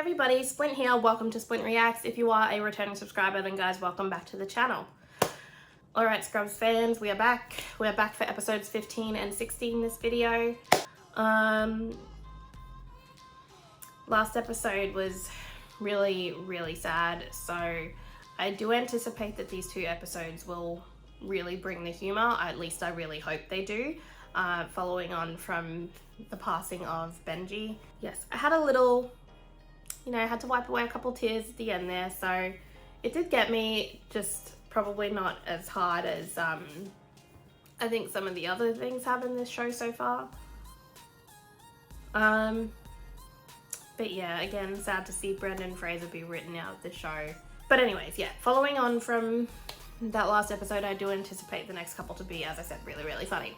everybody, Splint here. Welcome to Splint Reacts. If you are a returning subscriber, then guys, welcome back to the channel. Alright, Scrubs fans, we are back. We're back for episodes 15 and 16 this video. Last episode was really sad, so I do anticipate that these two episodes will really bring the humor. At least I really hope they do. Following on from the passing of Benji. Yes, I had a little, I had to wipe away a couple tears at the end there, so it did get me, just probably not as hard as I think some of the other things have in this show so far. But yeah, again, sad to see Brendan Fraser be written out of the show. But anyways, yeah, following on from that last episode, I do anticipate the next couple to be, as I said, really funny.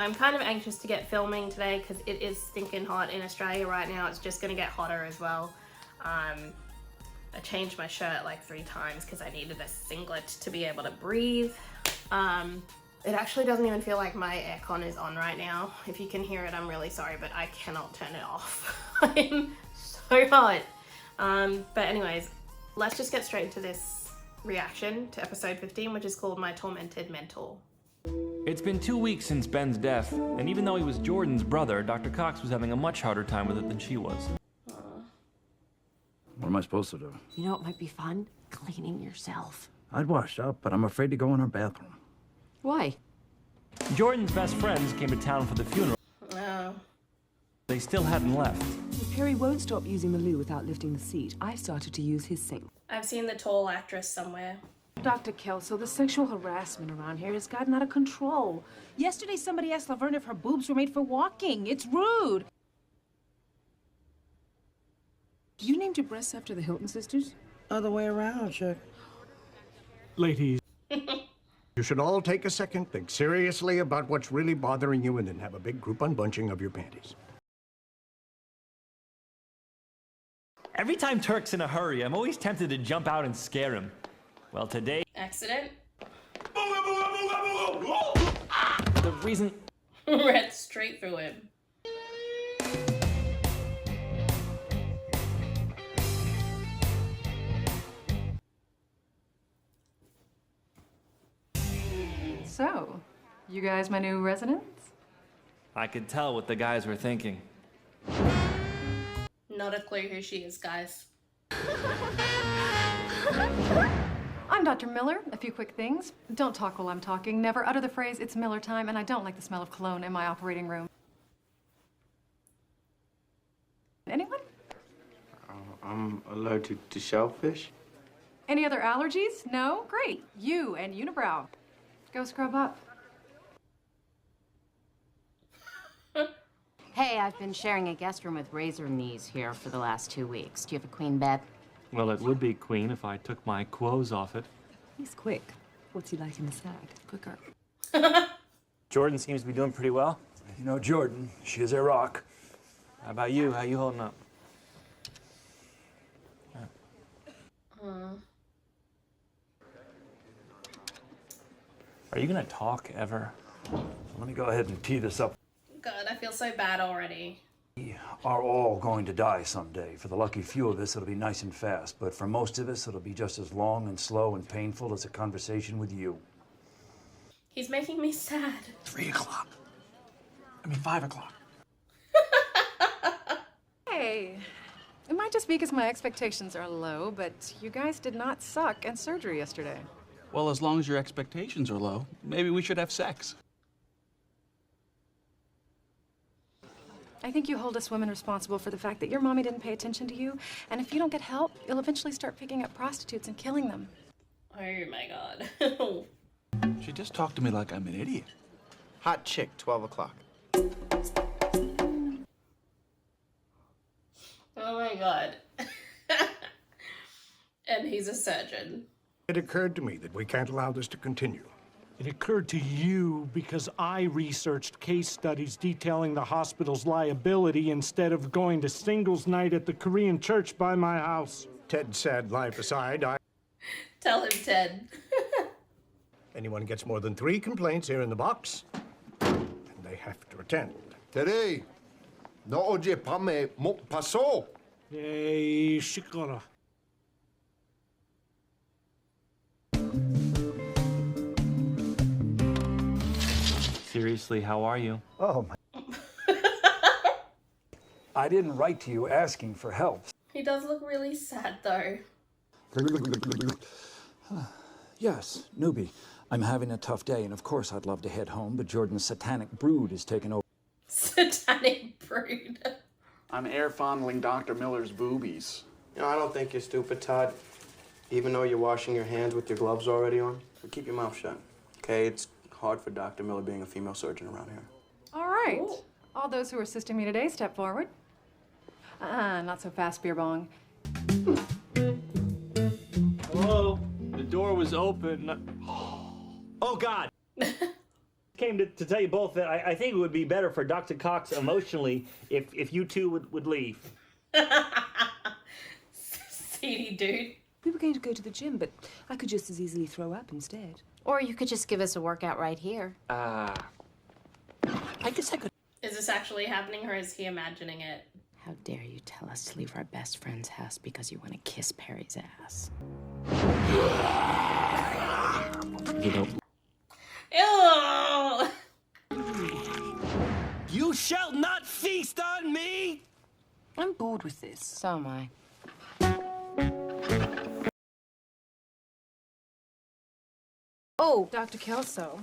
I'm kind of anxious to get filming today because it is stinking hot in Australia right now. It's just going to get hotter as well. I changed my shirt like 3 times because I needed a singlet to be able to breathe. It actually doesn't even feel like my aircon is on right now. If you can hear it, I'm really sorry, but I cannot turn it off. I'm so hot. But anyways, let's just get straight into this reaction to episode 15, which is called My Tormented Mentor. It's been 2 weeks since Ben's death, and even though he was Jordan's brother, Dr. Cox was having a much harder time with it than she was. What am I supposed to do? You know what might be fun? Cleaning yourself. I'd wash up, but I'm afraid to go in her bathroom. Why? Jordan's best friends came to town for the funeral. Oh. They still hadn't left. Perry won't stop using the loo without lifting the seat. I've started to use his sink. I've seen the tall actress somewhere. Dr. Kelso, the sexual harassment around here has gotten out of control. Yesterday, somebody asked Laverne if her boobs were made for walking. It's rude. You named your breasts after the Hilton sisters? Other way around, Chuck. Ladies, you should all take a second, think seriously about what's really bothering you, and then have a big group unbunching of your panties. Every time Turk's in a hurry, I'm always tempted to jump out and scare him. Well, today... Accident? The reason... Ran straight through him. So, you guys my new residents? I could tell what the guys were thinking. Not a clue who she is, guys. I'm Dr. Miller. A few quick things. Don't talk while I'm talking. Never utter the phrase, "It's Miller time," and I don't like the smell of cologne in my operating room. Anyone? I'm allergic to shellfish. Any other allergies? No? Great. You and Unibrow. Go scrub up. Hey, I've been sharing a guest room with Razor Knees here for the last 2 weeks. Do you have a queen bed? Well, it would be queen if I took my clothes off it. He's quick. What's he like in the sack? Quicker. Jordan seems to be doing pretty well. You know Jordan, she is a rock. How about you? How you holding up? Are you gonna talk ever? Let me go ahead and tee this up. God, I feel so bad already. We are all going to die someday. For the lucky few of us, it'll be nice and fast. But for most of us, it'll be just as long and slow and painful as a conversation with you. He's making me sad. 3 o'clock. I mean, 5 o'clock. Hey, it might just be because my expectations are low, but you guys did not suck in surgery yesterday. Well, as long as your expectations are low, maybe we should have sex. I think you hold us women responsible for the fact that your mommy didn't pay attention to you, and if you don't get help, you'll eventually start picking up prostitutes and killing them. Oh my god. She just talked to me like I'm an idiot. Hot chick, 12 o'clock. Oh my god. And he's a surgeon. It occurred to me that we can't allow this to continue. It occurred to you because I researched case studies detailing the hospital's liability instead of going to singles night at the Korean church by my house. Ted's sad life aside, Tell him, Ted. anyone gets more than 3 complaints here in the box, and they have to attend. Teddy, No oye pame mo pasó. Hey, shikara. Seriously, how are you? Oh, my. I didn't write to you asking for help. He does look really sad though. Yes, newbie. I'm having a tough day, and of course I'd love to head home, but Jordan's satanic brood is taking over. Satanic brood. I'm air fondling Dr. Miller's boobies. You know, I don't think you're stupid, Todd. Even though you're washing your hands with your gloves already on, so keep your mouth shut. Okay, it's hard for Dr. Miller being a female surgeon around here. All right. Ooh. All those who are assisting me today, step forward. Not so fast, beer bong. Hello? The door was open. Oh, God. Came to tell you both that I think it would be better for Dr. Cox emotionally if you two would leave. Seedy dude. We were going to go to the gym, but I could just as easily throw up instead. Or you could just give us a workout right here. I guess I could. Is this actually happening or is he imagining it? How dare you tell us to leave our best friend's house because you want to kiss Perry's ass? You know. Ew! You shall not feast on me! I'm bored with this. So am I. Oh, Dr. Kelso,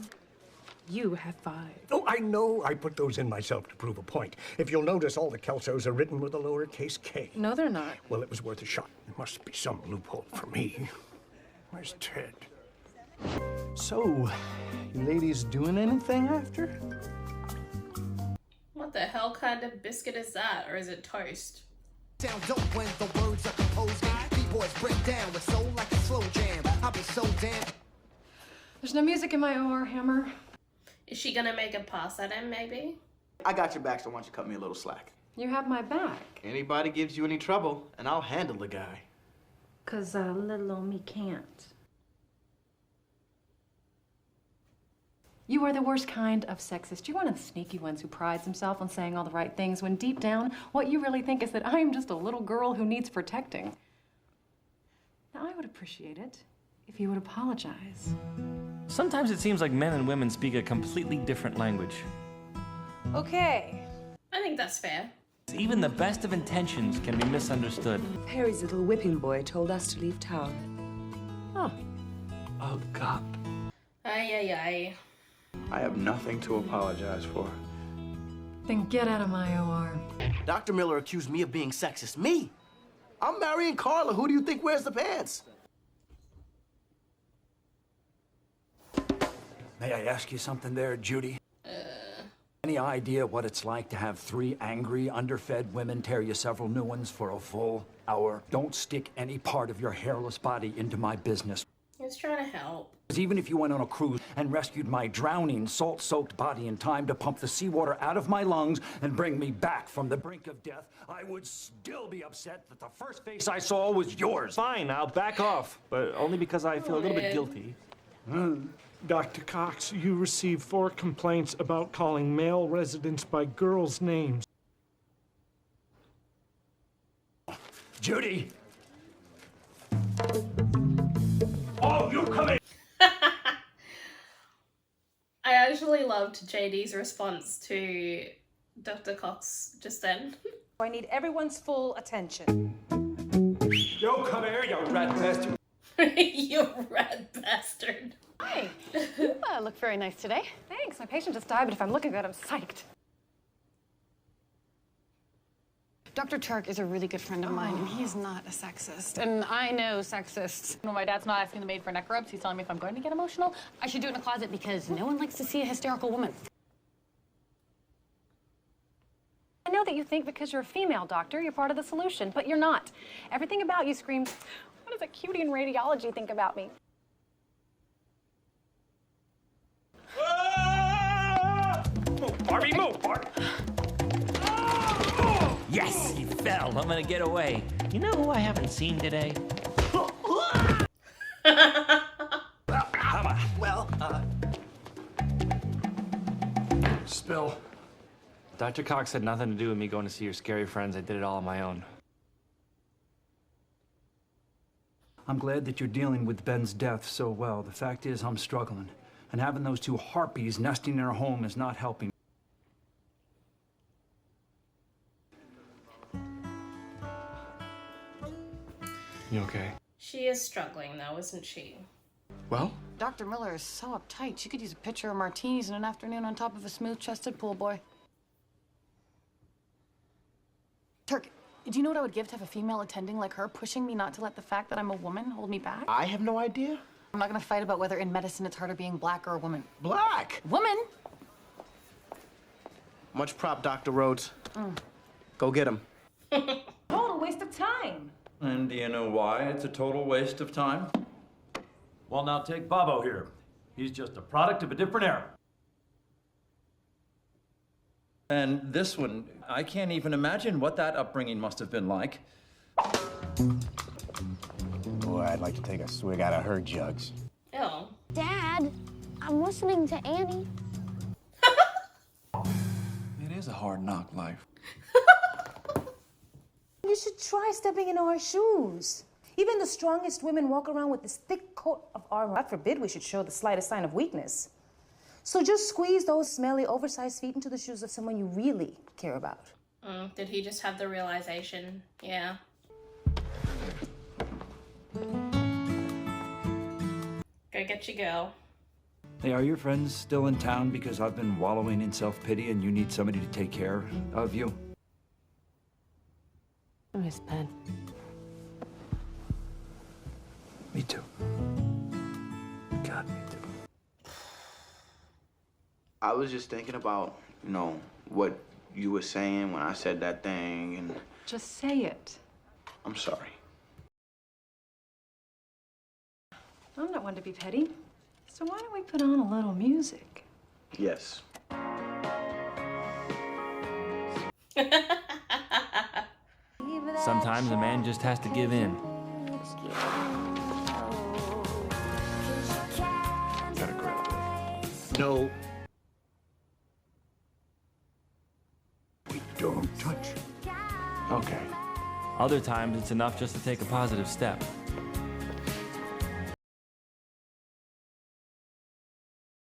you have 5. Oh, I know I put those in myself to prove a point. If you'll notice, all the Kelsos are written with a lowercase k. No, they're not. Well, it was worth a shot. There must be some loophole for me. Where's Ted? So, you ladies doing anything after? What the hell kind of biscuit is that? Or is it toast? Sound dope when the words are composed. B-boys break down with soul like a slow jam. I'll be so damn. There's no music in my OR, Hammer. Is she gonna make a pass at him, maybe? I got your back, so why don't you cut me a little slack? You have my back. Anybody gives you any trouble, and I'll handle the guy. 'Cause little old me can't. You are the worst kind of sexist. You're one of the sneaky ones who prides himself on saying all the right things when deep down, what you really think is that I am just a little girl who needs protecting. Now, I would appreciate it if you would apologize. Sometimes it seems like men and women speak a completely different language. Okay. I think that's fair. Even the best of intentions can be misunderstood. Perry's little whipping boy told us to leave town. Oh. Oh, God. Ay, ay, ay. I have nothing to apologize for. Then get out of my OR. Dr. Miller accused me of being sexist. Me? I'm marrying Carla. Who do you think wears the pants? May I ask you something there, Judy? Any idea what it's like to have 3 angry, underfed women tear you several new ones for a full hour? Don't stick any part of your hairless body into my business. He was trying to help. Because even if you went on a cruise and rescued my drowning, salt-soaked body in time to pump the seawater out of my lungs and bring me back from the brink of death, I would still be upset that the first face I saw was yours. Fine, I'll back off, but only because I feel a little bit guilty. Dr. Cox, you received 4 complaints about calling male residents by girls' names. Judy! Oh, you come in! I actually loved JD's response to Dr. Cox just then. I need everyone's full attention. Yo, come here, you rat bastard! You rat bastard. Hi. You look very nice today. Thanks. My patient just died, but if I'm looking good, I'm psyched. Dr. Turk is a really good friend of mine, and he's not a sexist. And I know sexists. When my dad's not asking the maid for neck rubs, he's telling me if I'm going to get emotional, I should do it in a closet because no one likes to see a hysterical woman. I know that you think because you're a female doctor, you're part of the solution, but you're not. Everything about you screams, what does a cutie in radiology think about me? Move, Barbie, move, Barbie! Yes, he fell. I'm gonna get away. You know who I haven't seen today? Spill. Dr. Cox had nothing to do with me going to see your scary friends. I did it all on my own. I'm glad that you're dealing with Ben's death so well. The fact is, I'm struggling. And having those two harpies nesting in our home is not helping. You okay? She is struggling though, isn't she? Well? Dr. Miller is so uptight. She could use a pitcher of martinis in an afternoon on top of a smooth-chested pool boy. Turk, do you know what I would give to have a female attending like her pushing me not to let the fact that I'm a woman hold me back? I have no idea. I'm not gonna fight about whether in medicine it's harder being black or a woman. Black? Woman? Much prop, Dr. Rhodes. Go get him. Total waste of time. And do you know why it's a total waste of time? Well, now take Bobo here. He's just a product of a different era. And this one, I can't even imagine what that upbringing must have been like. Boy, I'd like to take a swig out of her jugs. Ew. Dad, I'm listening to Annie. It is a hard knock life. You should try stepping in our shoes. Even the strongest women walk around with this thick coat of armor. God forbid we should show the slightest sign of weakness. So just squeeze those smelly, oversized feet into the shoes of someone you really care about. Did he just have the realization? Yeah. Go get your girl. Hey, are your friends still in town because I've been wallowing in self-pity and you need somebody to take care of you? I miss Ben. Me too. God, me too. I was just thinking about, you know, what you were saying when I said that thing, and Just say it. I'm sorry. I'm not one to be petty. So why don't we put on a little music? Yes. Sometimes a man just has to give in. Gotta grab it. No. We don't touch. Okay. Other times it's enough just to take a positive step.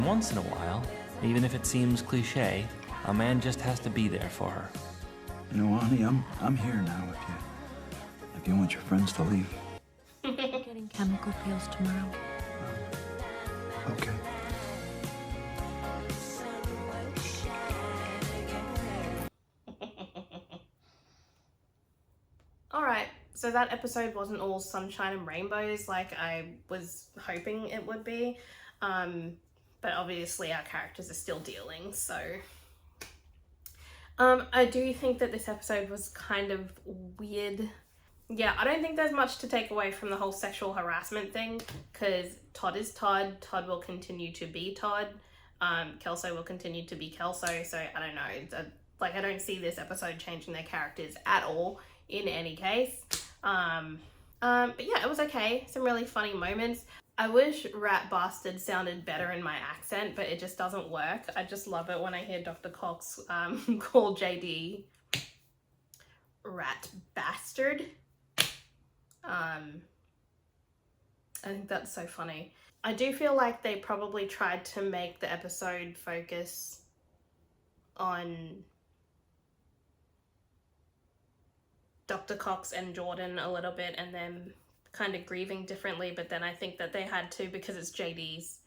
Once in a while, even if it seems cliche, a man just has to be there for her. You know, honey, I'm here now if you want your friends to leave. Getting chemical peels tomorrow. Okay. Alright, so that episode wasn't all sunshine and rainbows like I was hoping it would be. But obviously our characters are still dealing, so... I do think that this episode was kind of weird. Yeah, I don't think there's much to take away from the whole sexual harassment thing, because Todd is Todd, Todd will continue to be Todd, Kelso will continue to be Kelso, so I don't know, I don't see this episode changing their characters at all, in any case. But yeah, it was okay, some really funny moments. I wish Rat Bastard sounded better in my accent, but it just doesn't work. I just love it when I hear Dr. Cox call JD Rat Bastard. I think that's so funny. I do feel like they probably tried to make the episode focus on Dr. Cox and Jordan a little bit and then kind of grieving differently, but then I think that they had to, because it's JD's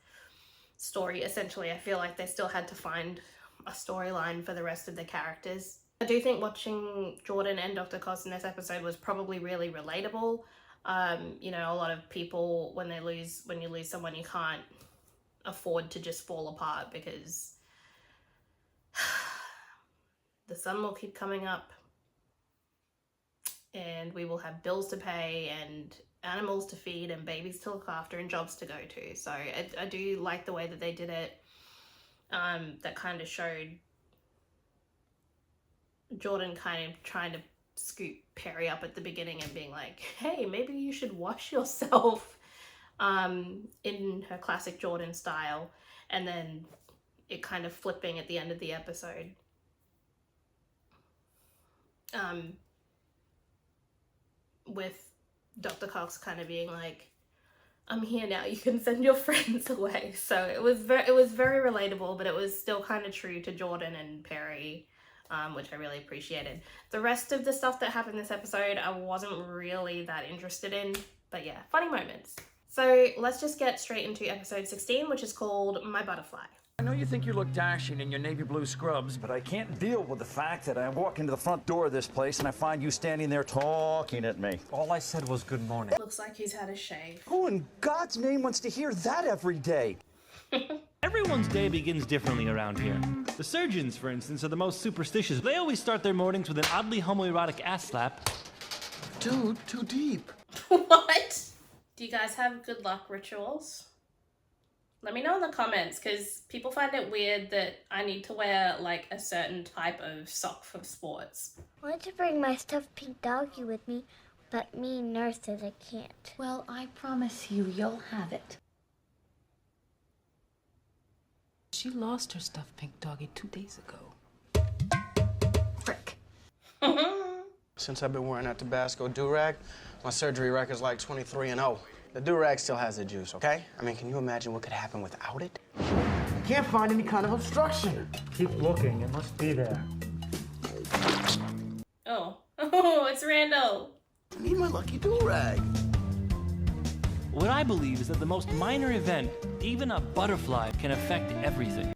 story essentially, I feel like they still had to find a storyline for the rest of the characters. I do think watching Jordan and Dr. Cox in this episode was probably really relatable. You know, a lot of people, when you lose someone, you can't afford to just fall apart because the sun will keep coming up and we will have bills to pay and animals to feed and babies to look after and jobs to go to. So I do like the way that they did it. That kind of showed Jordan kind of trying to scoop Perry up at the beginning and being like, hey, maybe you should wash yourself, in her classic Jordan style, and then it kind of flipping at the end of the episode. with Dr. Cox kind of being like, I'm here now, you can send your friends away. So it was very relatable, but it was still kind of true to Jordan and Perry, which I really appreciated. The rest of the stuff that happened this episode, I wasn't really that interested in, but yeah, funny moments. So let's just get straight into episode 16, which is called My Butterfly. I know you think you look dashing in your navy blue scrubs, but I can't deal with the fact that I walk into the front door of this place and I find you standing there talking at me. All I said was good morning. Looks like he's had a shave. Who in God's name wants to hear that every day? Everyone's day begins differently around here. The surgeons, for instance, are the most superstitious. They always start their mornings with an oddly homoerotic ass slap. Dude, too deep. What? Do you guys have good luck rituals? Let me know in the comments, because people find it weird that I need to wear like a certain type of sock for sports. I wanted to bring my stuffed pink doggy with me, but me and Nurse said I can't. Well, I promise you, you'll have it. She lost her stuffed pink doggy 2 days ago. Frick. Since I've been wearing that Tabasco do-rag, my surgery record's like 23-0. The do-rag still has the juice, okay? I mean, can you imagine what could happen without it? Can't find any kind of obstruction. Keep looking, it must be there. Oh, it's Randall. I need my lucky do-rag. What I believe is that the most minor event, even a butterfly, can affect everything.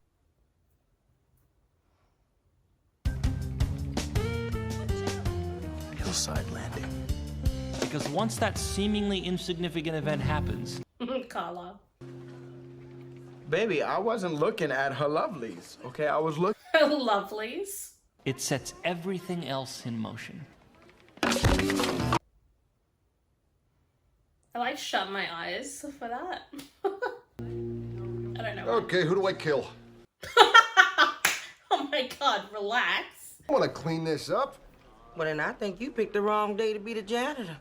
Hillside landing. Because once that seemingly insignificant event happens... Carla. Baby, I wasn't looking at her lovelies, okay? I was looking... Lovelies. It sets everything else in motion. I like shut my eyes for that. I don't know. Okay, who do I kill? Oh my god, relax. I want to clean this up. Well, then I think you picked the wrong day to be the janitor.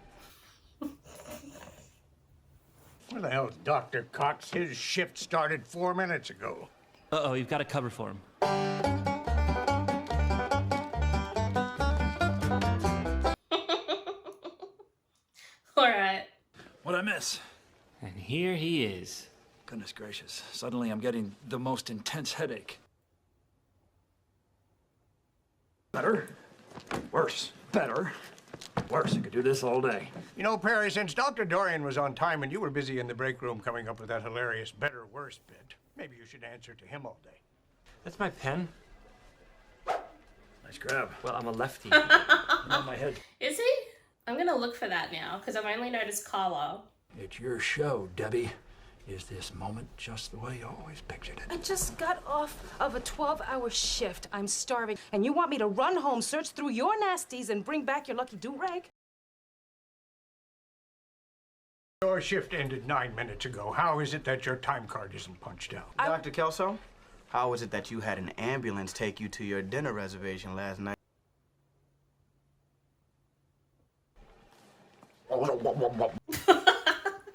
Where the hell's Dr. Cox? His shift started 4 minutes ago. Uh-oh, you've got a cover for him. Alright. What'd I miss? And here he is. Goodness gracious. Suddenly I'm getting the most intense headache. Better. Worse. Better. Worse. I could do this all day. You know, Perry, since Dr. Dorian was on time and you were busy in the break room coming up with that hilarious better, worse bit, maybe you should answer to him all day. That's my pen. Nice grab. Well, I'm a lefty. On my head. Is he? I'm gonna look for that now, because I've only noticed Carla. It's your show, Debbie. Is this moment just the way you always pictured it? I just got off of a 12-hour shift. I'm starving. And you want me to run home, search through your nasties, and bring back your lucky do-rag? Your shift ended 9 minutes ago. How is it that your time card isn't punched out? Dr. Kelso, how is it that you had an ambulance take you to your dinner reservation last night?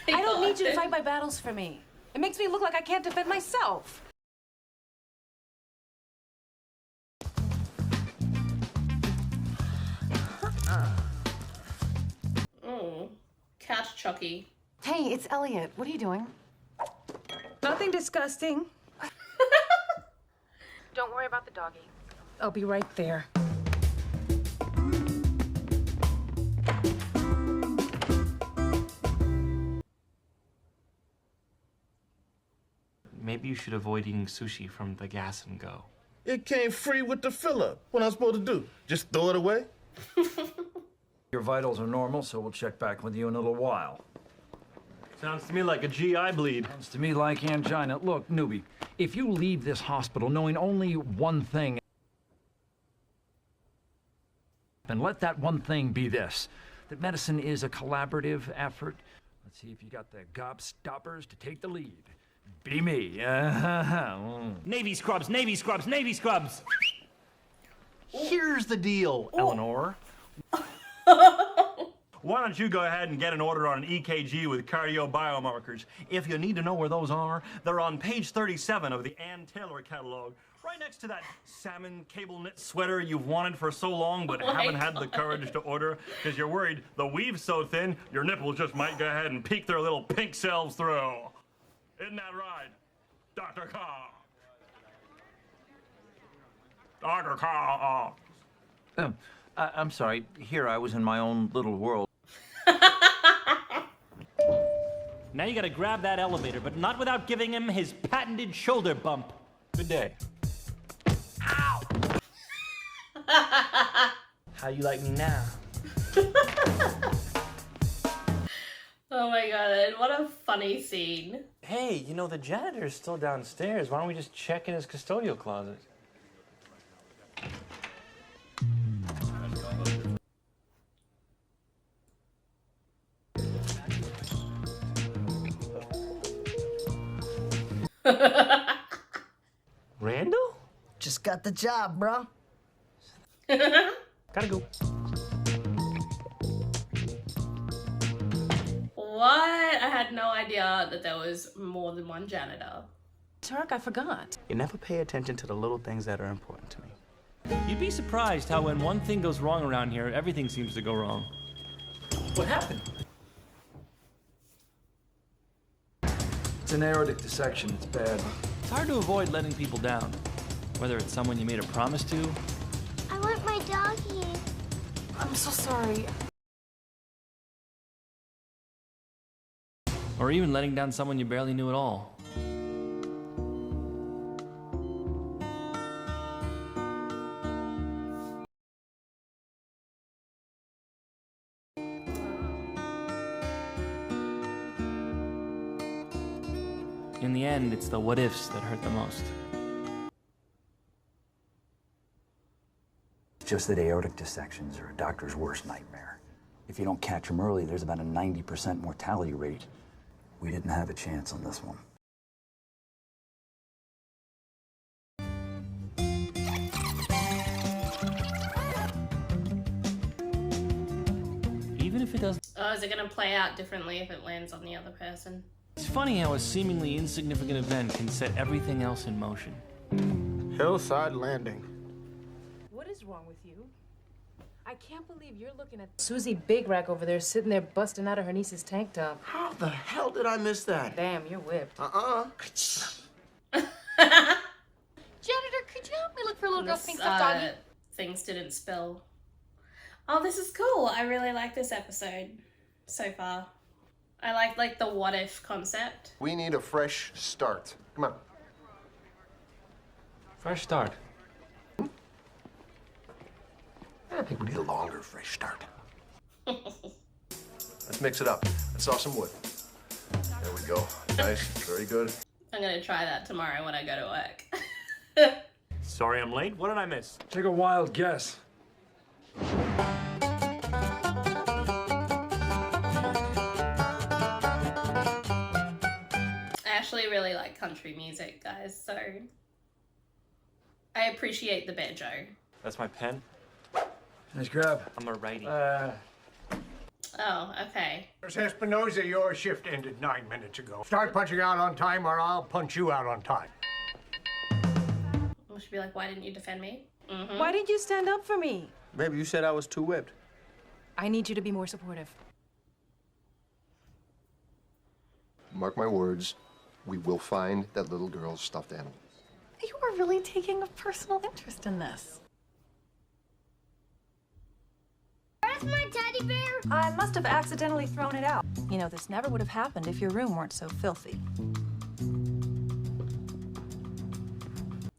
I don't need you to fight my battles for me. It makes me look like I can't defend myself. Oh, couch Chucky. Hey, it's Elliot. What are you doing? Nothing disgusting. Don't worry about the doggy. I'll be right there. Maybe you should avoid eating sushi from the gas and go. It came free with the fill-up. What am I supposed to do? Just throw it away? Your vitals are normal, so we'll check back with you in a little while. Sounds to me like a GI bleed. Sounds to me like angina. Look, newbie, if you leave this hospital knowing only one thing, then let that one thing be this, that medicine is a collaborative effort. Let's see if you got the gobstoppers to take the lead. Be me. Navy scrubs, Navy scrubs, Navy scrubs! Here's the deal, Eleanor. Why don't you go ahead and get an order on an EKG with cardio biomarkers? If you need to know where those are, they're on page 37 of the Ann Taylor catalog, Right next to that salmon cable knit sweater you've wanted for so long but Oh my haven't had the God. courage to order because you're worried the weave's so thin your nipples just might go ahead and peek their little pink selves through. Isn't that right, Dr. Carr? Dr. Carr. I'm sorry. Here I was in my own little world. Now you gotta grab that elevator, but not without giving him his patented shoulder bump. Good day. Ow! How you like me now? Oh my god, what a funny scene. Hey, you know, the janitor's still downstairs. Why don't we just check in his custodial closet? Randall? Just got the job, bro. Gotta go. What? I had no idea that there was more than one janitor. Turk, I forgot. You never pay attention to the little things that are important to me. You'd be surprised how when one thing goes wrong around here, everything seems to go wrong. What happened? It's an aortic dissection. It's bad. It's hard to avoid letting people down. Whether it's someone you made a promise to, I want my doggy. I'm so sorry. or even letting down someone you barely knew at all. In the end, it's the what-ifs that hurt the most. It's just that aortic dissections are a doctor's worst nightmare. If you don't catch them early, there's about a 90% mortality rate. We didn't have a chance on this one. Even if it doesn't... Oh, is it gonna play out differently if it lands on the other person? It's funny how a seemingly insignificant event can set everything else in motion. Hillside Landing. What is wrong with you? I can't believe you're looking at Susie Big Rack over there sitting there busting out of her niece's tank top. How the hell did I miss that? Damn, you're whipped. Janitor, could you help me look for a little girl's pink stuffed doggy? Things didn't spill. Oh, this is cool. I really like this episode so far. I like the what if concept. We need a fresh start. Come on. Fresh start. I think we need a longer fresh start. Let's mix it up. I saw some wood. There we go. Nice. Very good. I'm gonna try that tomorrow when I go to work. Sorry I'm late. What did I miss? Take a wild guess. I actually really like country music, guys, so I appreciate the banjo. That's my pen. Nice grab. I'm a righty. Oh, okay. There's Espinosa, your shift ended 9 minutes ago. Start punching out on time or I'll punch you out on time. I should be like, why didn't you defend me? Mm-hmm. Why didn't you stand up for me? Baby, you said I was too whipped. I need you to be more supportive. Mark my words, we will find that little girl's stuffed animal. You are really taking a personal interest in this. Where's my teddy bear? I must have accidentally thrown it out. You know, this never would have happened if your room weren't so filthy.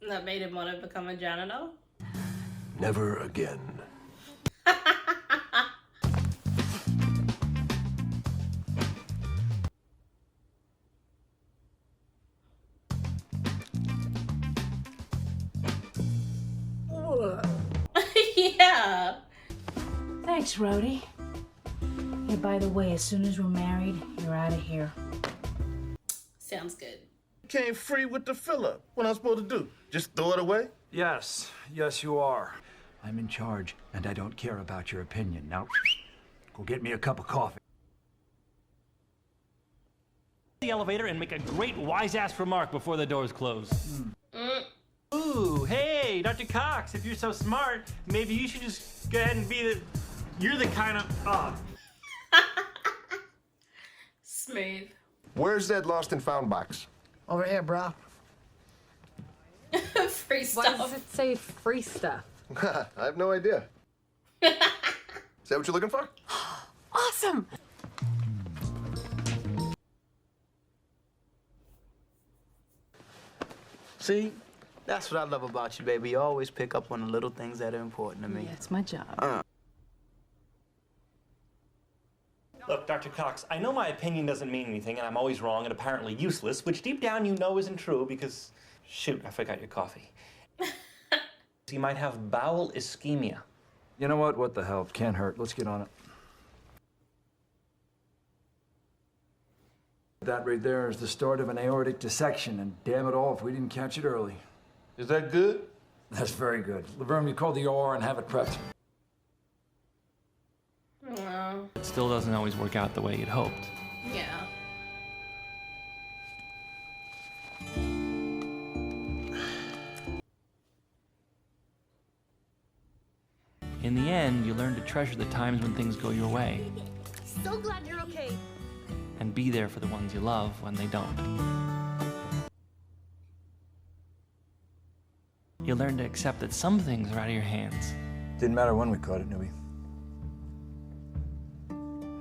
That made him want to become a janitor? Never again. Yeah. Thanks, Rhodey. Hey, by the way, as soon as we're married, you're out of here. Sounds good. Came free with the filler. What am I supposed to do? Just throw it away? Yes, yes, you are. I'm in charge, and I don't care about your opinion. Now, go get me a cup of coffee. The elevator and make a great wise-ass remark before the doors close. Ooh. Ooh, hey, Dr. Cox, if you're so smart, maybe you should just go ahead and be the... You're the kind of... Smooth. Where's that lost and found box? Over here, bro. Free stuff. Why does it say free stuff? I have no idea. Is that what you're looking for? Awesome! See, that's what I love about you, baby. You always pick up on the little things that are important to me. Yeah, it's my job. Look, Dr. Cox, I know my opinion doesn't mean anything, and I'm always wrong and apparently useless, which deep down you know isn't true because... Shoot, I forgot your coffee. You might have bowel ischemia. You know what? What the hell? Can't hurt. Let's get on it. That right there is the start of an aortic dissection, and damn it all if we didn't catch it early. Is that good? That's very good. Laverne, you call the OR and have it prepped. Well, It still doesn't always work out the way you'd hoped. yeah. In the end, you learn to treasure the times when things go your way So glad you're okay. and be there for the ones you love when they don't. You learn to accept that some things are out of your hands. Didn't matter when we caught it, Newbie.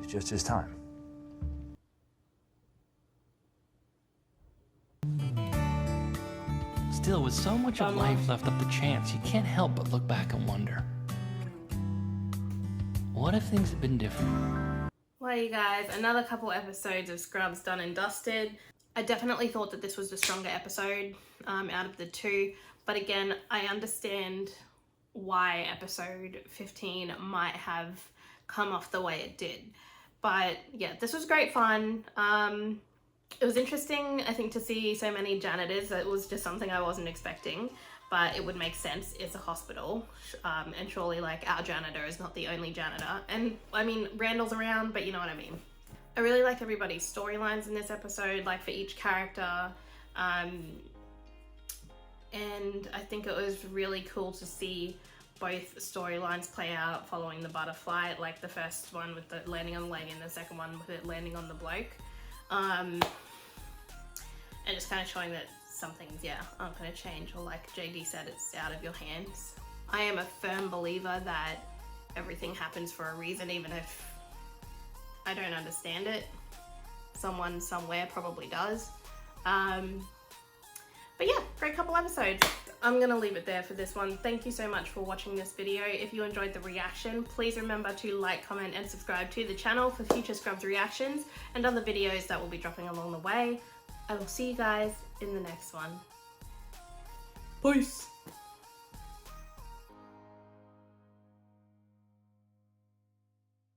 It's just his time. Still, with so much of life left up to chance, you can't help but look back and wonder, what if things had been different? Well, you guys, another couple episodes of Scrubs done and dusted. I definitely thought that this was the stronger episode out of the two, but again, I understand why episode 15 might have come off the way it did. But yeah, this was great fun. It was interesting, I think, to see so many janitors. It was just something I wasn't expecting, but it would make sense. It's a hospital, and surely, like, our janitor is not the only janitor. And, I mean, Randall's around, but you know what I mean. I really liked everybody's storylines in this episode, like, for each character. And I think it was really cool to see both storylines play out following the butterfly, like the first one with the landing on the leg and the second one with it landing on the bloke. And just kind of showing that some things, yeah, aren't going to change, or like JD said, it's out of your hands. I am a firm believer that everything happens for a reason, even if I don't understand it. Someone somewhere probably does. But yeah, great couple episodes. I'm gonna leave it there for this one. Thank you so much for watching this video. If you enjoyed the reaction, please remember to like, comment, and subscribe to the channel for future Scrubs reactions and other videos that will be dropping along the way. I will see you guys in the next one. Peace!